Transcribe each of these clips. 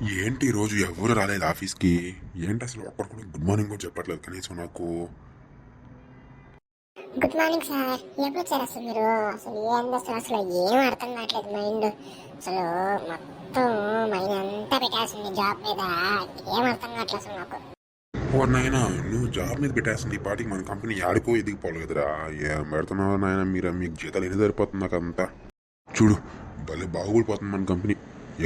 ఏంటి ఈరోజు ఎవరు రాలేదు ఆఫీస్కి? ఏంటి అసలు ఒక్కరు కూడా గుడ్ మార్నింగ్ కూడా చెప్పట్లేదు కనీసం నాకు. Good morning sir. ఎప్పుడు వచ్చారు అసలు మీరు? అసలు ఏంది అసలు ఏం అర్థం కావట్లేదు మైండ్. అసలు మొత్తం మైండ్ అంతా పెట్టాల్సింది జాబ్ మీద. ఏం అర్థం కావట్లేదు అసలు నాకు. ఓ నాయన, నువ్వు జాబ్ మీద పెట్టేస్తుంది ఈ పాటికి మన కంపెనీ ఆడిపోయి ఎదిగిపోవాలి కదరా. ఏం పెడుతున్నావు నాయన మీరు? మీకు జీతాలు ఎన్ని సరిపోతుంది నాకు అంతా? చూడు, భలే బాగుపడిపోతుంది మన కంపెనీ.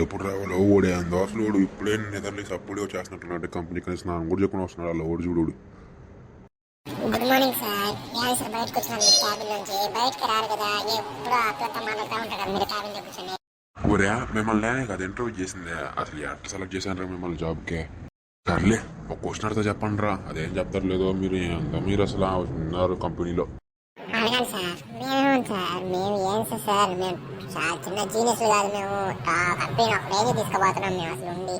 ఎప్పుడు రావాలో ఓడే దోశలు ఓడు ఇప్పుడే నిద్రలేసి అప్పుడే వచ్చేస్తున్నట్టు కంపెనీ కనీసం స్నానం కూడా చెప్పకుండా వస్తున్నాడు అలా ఓడి చూడు. Good morning sir. యాది సార్ బయటకు వచ్చినాను మీరు క్యాబిన్ నుంచి. బయటకు రారు కదా, ఎప్పుడు అట్లా మాట్లాడుతూ ఉంటారు మీరు క్యాబిన్ లో కూర్చొని. ఊరే మిమ్మల్ని నేనే కదా ఇంటర్వ్యూ చేసిందే. అసలు ఎట్లా సెలెక్ట్ చేశాను రా మిమ్మల్ని జాబ్కే? సర్లే, ఒక క్వశ్చన్ అడితే చెప్పండి రా. అదేం చెప్తారు లేదో మీరు అసలు ఉన్నారు కంపెనీలో. అడగండి సార్. మేమేమో సార్, మేము ఏం సార్, మేము చాలా చిన్న జీనియస్ కాదు. మేము కంపెనీ ఒక రేంజ్ తీసుకుపోతున్నాం మేము అసలు ఉండి.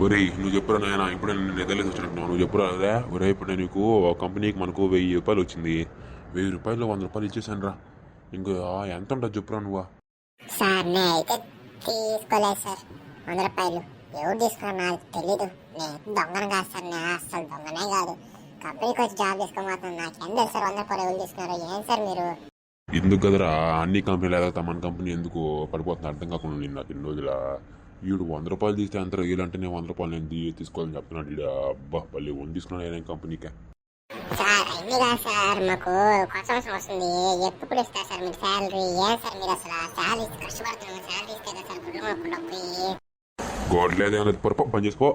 ఒరేయ్ నువ్వు చెప్పురా నాయన, ఇప్పుడు నేను నిద్రలేసి వచ్చినట్టున్నావు. నువ్వు చెప్పురా అదే. ఒరే ఇప్పుడు నేను నీకు కంపెనీకి మనకు 1000 రూపాయలు వచ్చింది. 1000 రూపాయలు 100 రూపాయలు ఇచ్చేసాను రా. ఇంకా ఎంత ఉంటుంది చెప్పురా నువ్వు. సార్ నేను అయితే తీసుకోలేదు సార్ 100 రూపాయలు. ఎవరు తీసుకున్నారు నాకు తెలీదు. నేను దొంగను కాదు సార్, నేను అసలు దొంగనే కాదు. కంపెనీకి వచ్చి జాబ్ తీసుకోబోతున్నాను. నాకు ఏం తెలుసు సార్ 100 రూపాయలు ఎవరు తీసుకున్నారు? ఏం సార్ మీరు? ఎందుకు కదరా అన్ని కంపెనీలు ఎదుగుతా మన కంపెనీ ఎందుకు పడిపోతుంది అర్థం కాకుండా నేను నాకు ఇన్ని రోజుల వీడు 100 రూపాయలు తీస్తే అంత వీళ్ళంటే నేను 100 రూపాయలు నేను తీసుకోవాలని చెప్తున్నాడు. ఈడ అబ్బా పల్లి వన్ తీసుకున్నాను ఏదైనా కంపెనీకే. సార్ అన్ని కాదు సార్, మాకు కొత్త సంవత్సరం వస్తుంది. ఎప్పుడు ఇస్తారు సార్ మీరు శాలరీ? ఏం సార్ మీరు అసలు శాలరీ కష్టపడుతున్నాము. శాలరీ ఇస్తే కదా సార్ గుడ్లు కొనుక్కుంటాం. గోడలేదేమో పొరపా పని చేసుకో.